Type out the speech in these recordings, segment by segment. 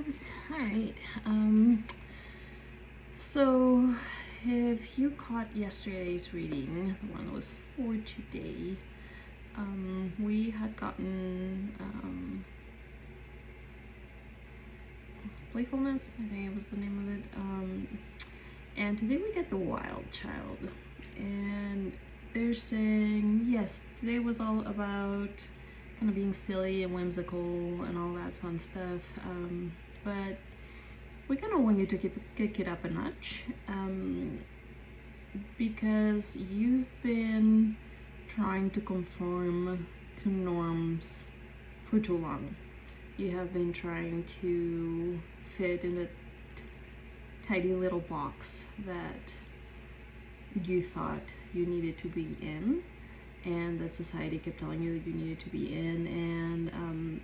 loves. Alright, so if you caught yesterday's reading, the one that was for today, we had gotten Playfulness, I think it was the name of it, and today we get the Wild Child, and they're saying, yes, today was all about kind of being silly and whimsical and all that fun stuff, but we kind of want you to kick it up a notch, because you've been trying to conform to norms for too long. You have been trying to fit in the tidy little box that you thought you needed to be in, and that society kept telling you that you needed to be in, and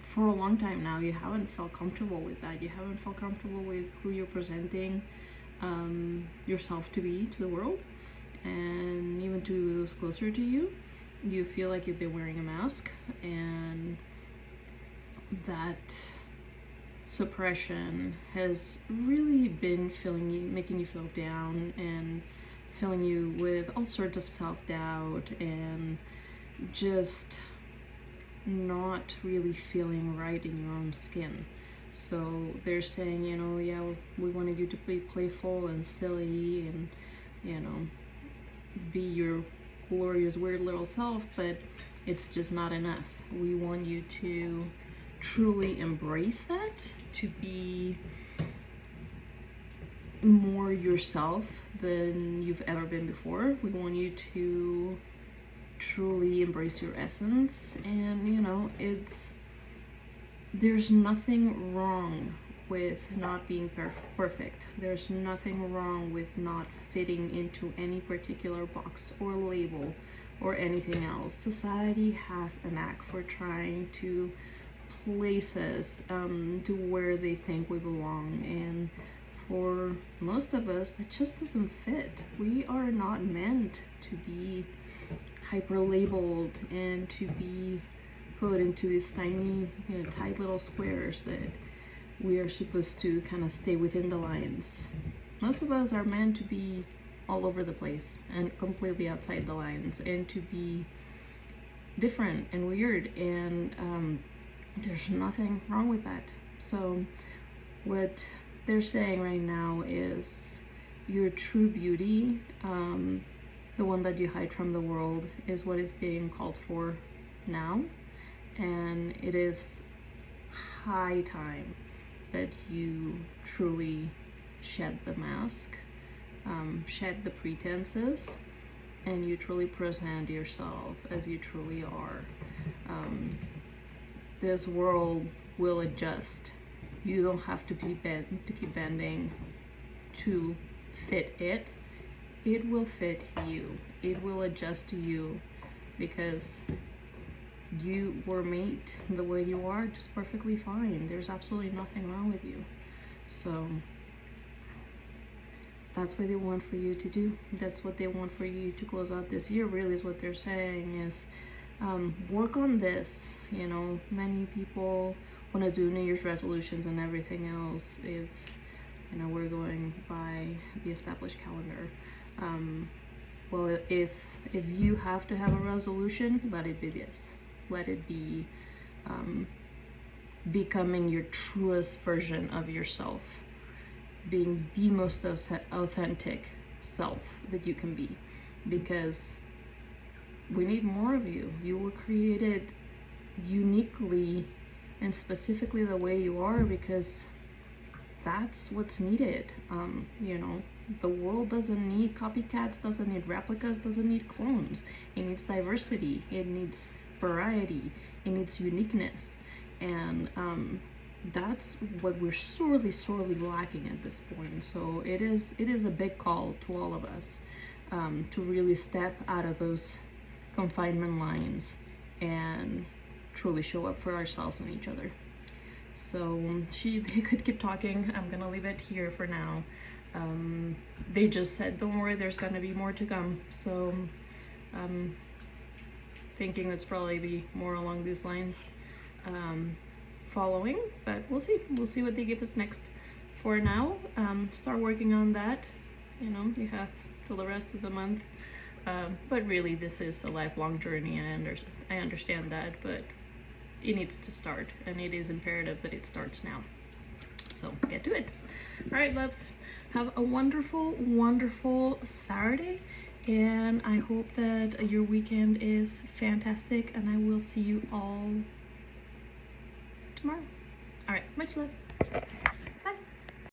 for a long time now you haven't felt comfortable with that. You haven't felt comfortable with who you're presenting yourself to be to the world, and even to those closer to you. You feel like you've been wearing a mask, and that suppression has really been making you feel down and filling you with all sorts of self-doubt and just not really feeling right in your own skin. So they're saying, you know, yeah, we wanted you to be playful and silly and, you know, be your glorious weird little self, but it's just not enough. We want you to truly embrace that, to be more yourself than you've ever been before. We want you to truly embrace your essence, and you know, there's nothing wrong with not being perfect. There's nothing wrong with not fitting into any particular box or label or anything else. Society has a knack for trying to place us to where they think we belong, and for most of us that just doesn't fit. We are not meant to be hyper labeled and to be put into these tiny, you know, tight little squares that we are supposed to kind of stay within the lines. Most of us are meant to be all over the place and completely outside the lines, and to be different and weird, and there's nothing wrong with that. So what they're saying right now is your true beauty, the one that you hide from the world, is what is being called for now, and it is high time that you truly shed the mask, shed the pretenses, and you truly present yourself as you truly are. This world will adjust. You don't have to keep bending to fit it. It will fit you. It will adjust to you, because you were made the way you are just perfectly fine. There's absolutely nothing wrong with you. So that's what they want for you to do. That's what they want for you to close out this year, really, is what they're saying, is work on this. You know, many people want to do New Year's resolutions and everything else, if, you know, we're going by the established calendar. Well, if you have to have a resolution, let it be this. Let it be becoming your truest version of yourself, being the most authentic self that you can be, because we need more of you. You were created uniquely and specifically the way you are, because that's what's needed. You know, the world doesn't need copycats, doesn't need replicas, doesn't need clones. It needs diversity, it needs variety, it needs uniqueness, and that's what we're sorely lacking at this point. So it is a big call to all of us, to really step out of those confinement lines and truly show up for ourselves and each other. So they could keep talking. I'm gonna leave it here for now. They just said, don't worry, there's gonna be more to come. So thinking it's probably be more along these lines. following, but we'll see what they give us next. For now, start working on that. You know, you have till the rest of the month, but really this is a lifelong journey, and I understand that, but it needs to start, and it is imperative that it starts now. So get to it. All right, loves, have a wonderful, wonderful Saturday, and I hope that your weekend is fantastic, and I will see you all tomorrow. All right, much love.